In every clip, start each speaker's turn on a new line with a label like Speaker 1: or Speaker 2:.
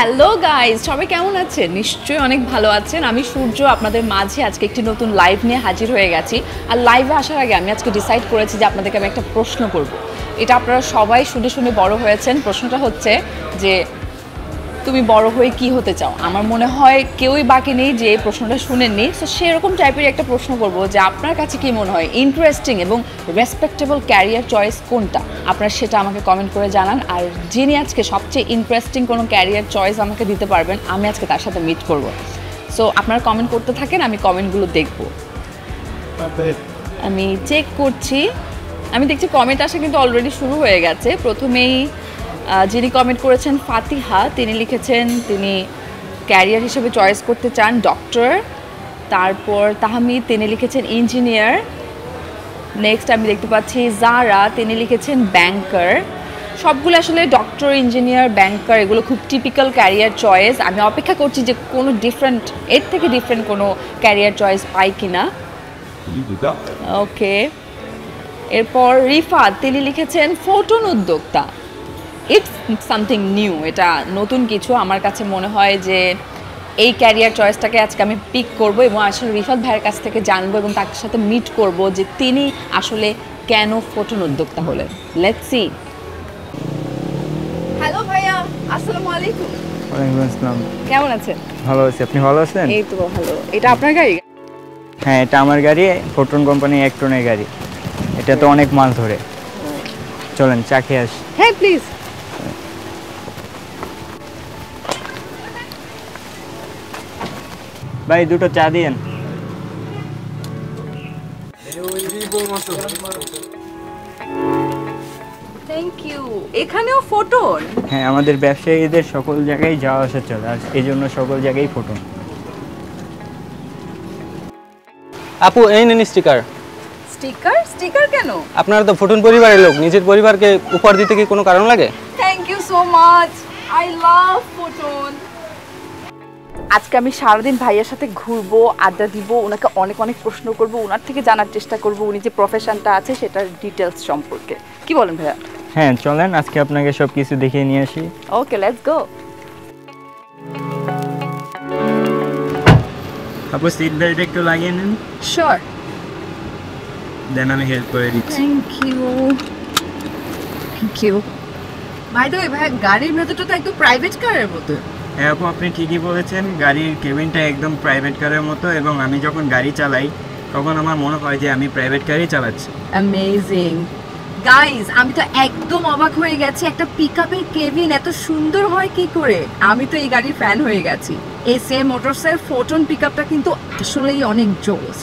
Speaker 1: Hello guys, সবাই কেমন আছেন? নিশ্চয়ই অনেক ভালো আছেন। আমি সূর্য আপনাদের মাঝে আজকে একটি নতুন লাইভ নিয়ে হাজির হয়ে গেছি। আর লাইভে আসার আগে আমি আজকে ডিসাইড করেছি যে আপনাদেরকে আমি একটা প্রশ্ন করব। এটা আপনারা সবাই শুনে শুনে বড় হয়েছেন। প্রশ্নটা হচ্ছে যে তুমি বড় হয়ে কি হতে চাও? আমার মনে হয় কেউই বাকি নেই যে এই প্রশ্নটা শুনেননি। সো সেরকম টাইপের একটা প্রশ্ন করব যে আপনার কাছে কি মনে হয় ইন্টারেস্টিং এবং রেসপেক্টেবল ক্যারিয়ার চয়েস কোনটা? আপনারা সেটা আমাকে কমেন্ট করে জানান। আর যিনি আজকে সবচেয়ে ইন্টারেস্টিং কোনো ক্যারিয়ার চয়েস আমাকে দিতে পারবেন, আমি আজকে তার সাথে মিট করব। সো আপনারা কমেন্ট করতে থাকেন, আমি কমেন্টগুলো দেখব। আমি চেক করছি, আমি দেখছি কমেন্ট আসা কিন্তু অলরেডি শুরু হয়ে গেছে। প্রথমেই যিনি কমেন্ট করেছেন ফাতিহা, তিনি লিখেছেন তিনি ক্যারিয়ার হিসেবে চয়েস করতে চান ডক্টর। তারপর তাহমিদ, তিনি লিখেছেন ইঞ্জিনিয়ার। নেক্সট আমি দেখতে পাচ্ছি জারা, তিনি লিখেছেন ব্যাংকার। সবগুলো আসলে ডক্টর, ইঞ্জিনিয়ার, ব্যাংকার এগুলো খুব টিপিক্যাল ক্যারিয়ার চয়েস। আমি অপেক্ষা করছি যে কোনো ডিফারেন্ট, এর থেকে ডিফারেন্ট কোনো ক্যারিয়ার চয়েস পাই কিনা। ওকে, এরপর রিফাত, তিনি লিখেছেন ফটোন উদ্যোক্তা। ইটস সামথিং নিউ, এটা নতুন কিছু। আমার কাছে মনে হয় যে এই ক্যারিয়ার চয়েসটাকে আজকে আমি পিক করব এবং আসলে রিফাত ভাইয়ের কাছ থেকে জানবো এবং তার সাথে মিট করব যে তিনি আসলে কেন ফটোন উদ্যোক্তা হলেন। Let's see. হ্যালো ভাইয়া, আসসালামু আলাইকুম।
Speaker 2: ওয়ালাইকুম আসসালাম।
Speaker 1: কেমন আছেন?
Speaker 2: ভালো আছি, আপনি ভালো আছেন?
Speaker 1: এই তো ভালো। এটা আপনার গাড়ি?
Speaker 2: হ্যাঁ, এটা আমার গাড়ি, ফোটন কোম্পানি 1 টনের গাড়ি। এটা তো অনেক মাল ধরে। চলেন চা খেয়ে আসি।
Speaker 1: হ্যাঁ প্লিজ।
Speaker 2: ভাই দুটো চা দিয়েন।
Speaker 1: Thank you. এখানেও ফটোন?
Speaker 2: হ্যাঁ, আমাদের ব্যবসায়ীদের সকল জায়গায় যাওয়া আসা চলে, আর এই জন্য সকল জায়গায় ফোটন।
Speaker 3: আপু এই নেন স্টিকার।
Speaker 1: স্টিকার? স্টিকার কেন?
Speaker 3: আপনারা তো ফোটন পরিবারের লোক, নিজের পরিবারকে উপহার দিতে কি কোনো কারণ লাগে?
Speaker 1: Thank you so much, I love photon. আজকে আমি সারাদিন ভাইয়ার সাথে ঘুরবো, আড্ডা দিব, ওনাকে অনেক অনেক প্রশ্ন করব, ওনার থেকে জানার চেষ্টা করব উনি যে প্রফেশনটা আছে সেটার ডিটেলস সম্পর্কে। কি বলেন ভাইয়া?
Speaker 2: হ্যাঁ চলেন, আজকে আপনাকে সব কিছু দেখিয়ে নিয়ে আসি।
Speaker 1: ওকে, লেটস গো।
Speaker 2: আপু সিট বেল্ট একটু লাগিয়ে নিন।
Speaker 1: শিওর।
Speaker 2: দেন আমি হেল্প করে দিচ্ছি।
Speaker 1: Thank you. Thank you. By the way ভাইয়া, গাড়ির ভেতরটা তো একদম প্রাইভেট কারের মতো।
Speaker 2: হ্যাঁ আপু, আপনি ঠিকই বলেছেন, গাড়ির কেবিনটা একদম প্রাইভেট কারের মতো, এবং আমি যখন গাড়ি চালাই তখন আমার মনে হয় যে আমি প্রাইভেট গাড়ি চালাচ্ছি।
Speaker 1: অ্যামেজিং গাইজ, আমি তো একদম অবাক হয়ে গেছি, একটা পিকআপের কেবিন এত সুন্দর হয় কি করে। আমি তো এই গাড়ির ফ্যান হয়ে গেছি। এসএ মোটরসের ফোটন পিকআপটা কিন্তু আসলেই অনেক জোস।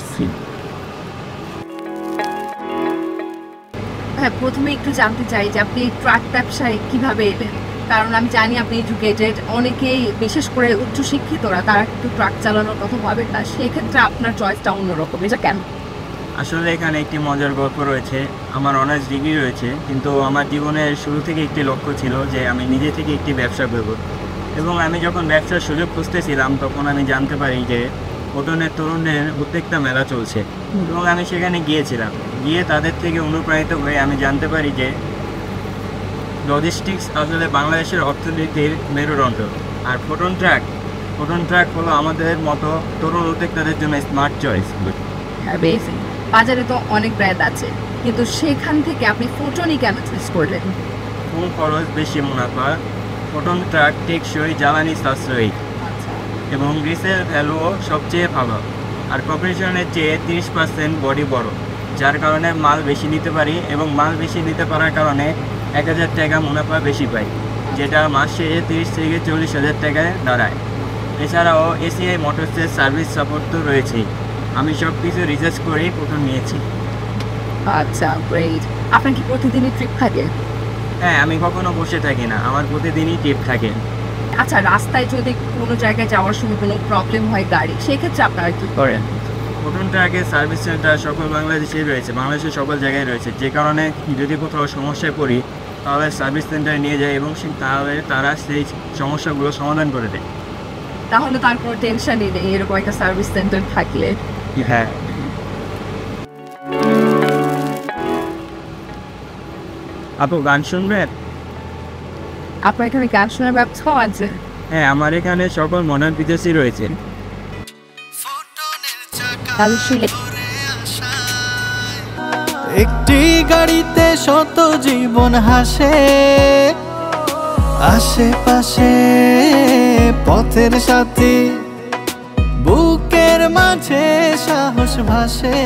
Speaker 1: হ্যাঁ, প্রথমে একটু জানতে চাই যে আপনি ট্রাক ব্যবসায় কিভাবে এলেন? কারণ আমি জানি আপনি এডুকেটেড, অনেকেই বিশেষ করে উচ্চশিক্ষিতরা তারা কিন্তু ট্রাক চালানোর কথা ভাবে না, সেক্ষেত্রে আপনার চয়েসটা অন্যরকম। এটা কেন?
Speaker 2: আসলে এখানে একটি মজার গল্প রয়েছে। আমার অনার্স ডিগ্রি রয়েছে, কিন্তু আমার জীবনের শুরু থেকে একটি লক্ষ্য ছিল যে আমি নিজে থেকে একটি ব্যবসা করব। এবং আমি যখন ব্যবসার সুযোগ খুঁজতেছিলাম তখন আমি জানতে পারি যে ফোটনের তরুণের উদ্যোক্তা মেলা চলছে, এবং আমি সেখানে গিয়েছিলাম। গিয়ে তাদের থেকে অনুপ্রাণিত হয়ে আমি জানতে পারি যে লজিস্টিক্স আসলে বাংলাদেশের অর্থনীতির মেরুদণ্ড। আর ফোটন ট্রাক হলো আমাদের মতো তরুণ উদ্যোক্তাদের জন্য স্মার্ট চয়েস।
Speaker 1: বাজারে তো অনেক ব্র্যান্ড আছে, কিন্তু সেখান থেকে আপনি ফোটনই কেন চুজ করলেন?
Speaker 2: কম খরচ, বেশি মুনাফা। ফোটন ট্রাক টেকসই, জ্বালানি সাশ্রয়ী এবং রিসেল ভ্যালুও সবচেয়ে ভালো। আর কর্পোরেশনের চেয়ে 30% বডি বড়, যার কারণে মাল বেশি নিতে পারি, এবং মাল বেশি নিতে পারার কারণে 1000 টাকা মুনাফা বেশি পাই, যেটা মাস শেষে 30 থেকে 40,000 টাকায় দাঁড়ায়। এছাড়াও এসিআই মোটরসের সার্ভিস সাপোর্ট তো রয়েছেই। আমি সব কিছু রিসার্চ করেই প্রথম নিয়েছি।
Speaker 1: আচ্ছা, গ্রেট। আপনার কি প্রতিদিনই ট্রিপ থাকে?
Speaker 2: হ্যাঁ, আমি কখনো বসে থাকি না, আমার প্রতিদিনই ট্রিপ থাকে।
Speaker 1: আচ্ছা, রাস্তায় যদি কোনো জায়গায় যাওয়ার সময় কোনো প্রবলেম হয় গাড়ি, সেক্ষেত্রে আপনারা কি করেন?
Speaker 2: ফোটন ট্রাকের সার্ভিস সেন্টার সকল বাংলাদেশে রয়েছে, বাংলাদেশের সকল জায়গায় রয়েছে, যে কারণে যদি কোথাও সমস্যায় পড়ি তাহলে সার্ভিস সেন্টারে নিয়ে যায় এবং তাহলে তারা সেই সমস্যাগুলো সমাধান করে দেয়।
Speaker 1: তাহলে তার কোনো টেনশনই নেই এরকম একটা সার্ভিস সেন্টার থাকলে।
Speaker 2: হ্যাঁ। আপু গান শুনবেন?
Speaker 1: আপনার এখানে গান শোনার ব্যবস্থা আছে?
Speaker 2: হ্যাঁ, আমার এখানে সকল মডার্ন ফিচার্সই রয়েছে।
Speaker 1: তাহলে শুনে
Speaker 4: একটি গাড়িতে শত জীবন হাসে, আশেপাশে পথের সাথী, বুকের মাঝে সাহস ভাসে।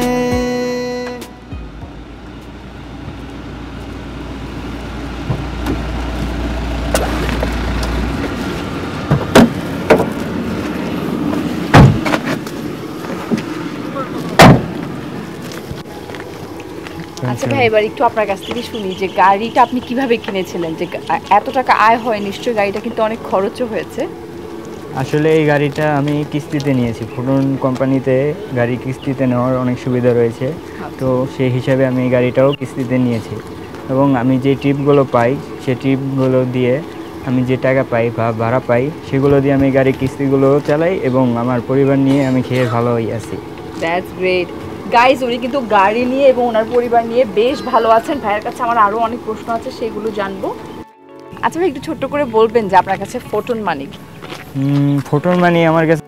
Speaker 1: আচ্ছা ভাই, এবার একটু আপনার কাছ থেকে শুনি যে গাড়িটা আপনি কিভাবে কিনেছিলেন, যে এত টাকা আয় হয় নিশ্চয়ই গাড়িটা কিন্তু অনেক খরচও হয়েছে।
Speaker 5: আসলে এই গাড়িটা আমি কিস্তিতে নিয়েছি। ফোটন কোম্পানিতে গাড়ি কিস্তিতে নেওয়ার অনেক সুবিধা রয়েছে, তো সেই হিসাবে আমি এই গাড়িটাও কিস্তিতে নিয়েছি। এবং আমি যে ট্রিপগুলো পাই সেই ট্রিপগুলো দিয়ে আমি যে টাকা পাই বা ভাড়া পাই সেগুলো দিয়ে আমি গাড়ির কিস্তিগুলো চালাই এবং আমার পরিবার নিয়ে আমি খেয়ে ভালোই আছি।
Speaker 1: That's great guys. উনি কিন্তু গাড়ি নিয়ে এবং ওনার পরিবার নিয়ে বেশ ভালো আছেন। ভাইয়ের কাছে আমার আরও অনেক প্রশ্ন আছে, সেগুলো জানবো। আচ্ছা ভাই, একটু ছোট্ট করে বলবেন যে আপনার কাছে ফোটন মানে কি?
Speaker 5: ফোটন মানে আমার কাছে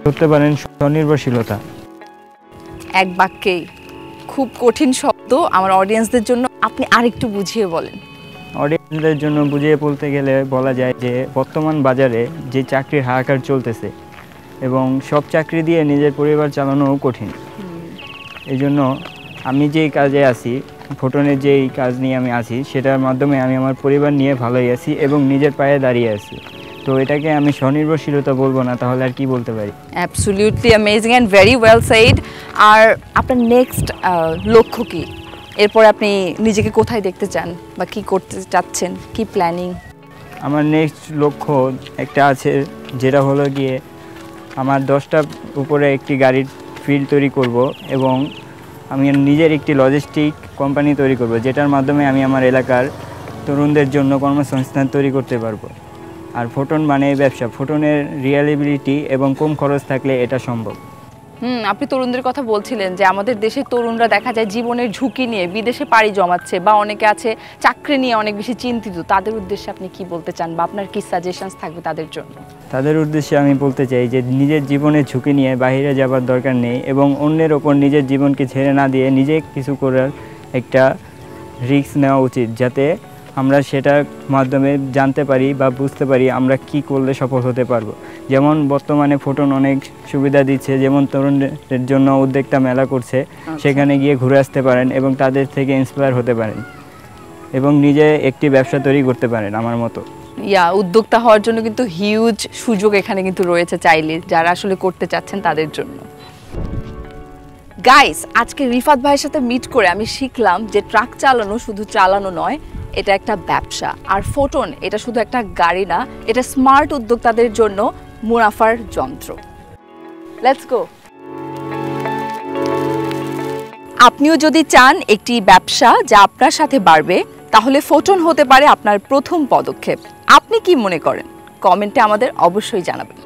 Speaker 5: ধরতে পারেন স্বনির্ভরশীলতা।
Speaker 1: এক বাক্যেই, খুব কঠিন শব্দ আমার অডিয়েন্সদের জন্য, আপনি আরেকটু বুঝিয়ে বলেন।
Speaker 5: অডিয়েন্সদের জন্য বুঝিয়ে বলতে গেলে বলা যায় যে বর্তমান বাজারে যে চাকরির হাহাকার চলতেছে এবং সব চাকরি দিয়ে নিজের পরিবার চালানোও কঠিন। এই জন্য আমি যেই কাজে আছি, ফোটনের যেই কাজ নিয়ে আমি আছি, সেটার মাধ্যমে আমি আমার পরিবার নিয়ে ভালোই আছি এবং নিজের পায়ে দাঁড়িয়ে আছি। তো এটাকে আমি স্বনির্ভরশীলতা বলবো না, তাহলে আর কি বলতে পারি?
Speaker 1: Absolutely amazing and very well said. আর আপনার নেক্সট লক্ষ্য কি? এরপর আপনি নিজেকে কোথায় দেখতে চান বা কি করতে চাচ্ছেন, কি প্ল্যানিং?
Speaker 5: আমার নেক্সট লক্ষ্য একটা আছে, যেটা হলো গিয়ে আমার 10টা উপরে একটি গাড়ির ফিল্ড তৈরি করব এবং আমি নিজের একটি লজিস্টিক কোম্পানি তৈরি করব, যেটার মাধ্যমে আমি আমার এলাকার তরুণদের জন্য কর্মসংস্থান তৈরি করতে পারবো। আর ফোটন মানে ব্যবসা, ফোটনের রিয়েলাবিলিটি এবং কম খরচ থাকলে এটা সম্ভব।
Speaker 1: আপনি তরুণদের কথা বলছিলেন যে আমাদের দেশের তরুণরা দেখা যায় জীবনের ঝুঁকি নিয়ে বিদেশে পাড়ি জমাচ্ছে, বা অনেকে আছে চাকরি নিয়ে অনেক বেশি চিন্তিত। তাদের উদ্দেশ্যে আপনি কি বলতে চান, বা আপনার কি সাজেশনস থাকবে তাদের জন্য?
Speaker 5: তাদের উদ্দেশ্যে আমি বলতে চাই যে নিজের জীবনের ঝুঁকি নিয়ে বাইরে যাবার দরকার নেই এবং অন্যের ওপর নিজের জীবনকে ছেড়ে না দিয়ে নিজে কিছু করার একটা রিস্ক নেওয়া উচিত, যাতে আমরা সেটার মাধ্যমে জানতে পারি বা বুঝতে পারি আমরা কি করলে সফল হতে পারবো। যেমন বর্তমানে ফোটন অনেক সুবিধা দিচ্ছে, যেমন তরুণদের জন্য উদ্যোক্তা মেলা করছে, সেখানে গিয়ে ঘুরে আসতে পারেন এবং তাদের থেকে ইন্সপায়ার হতে পারেন এবং নিজে একটি ব্যবসা তৈরি করতে পারেন আমার মতো।
Speaker 1: উদ্যোক্তা হওয়ার জন্য কিন্তু হিউজ সুযোগ এখানে কিন্তু রয়েছে, চাইলে যারা আসলে করতে চাচ্ছেন তাদের জন্য। গাইস, আজকে রিফাত ভাইয়ের সাথে মিট করে আমি শিখলাম যে ট্রাক চালানো শুধু চালানো নয়, এটা একটা ব্যবসা। আর ফোটন এটা শুধু একটা গাড়ি না, এটা স্মার্ট উদ্যোক্তাদের জন্য মুনাফার যন্ত্র। Let's go. আপনিও যদি চান একটি ব্যবসা যা আপনার সাথে বাড়বে, তাহলে ফোটন হতে পারে আপনার প্রথম পদক্ষেপ। আপনি কি মনে করেন? কমেন্টে আমাদের অবশ্যই জানাবেন।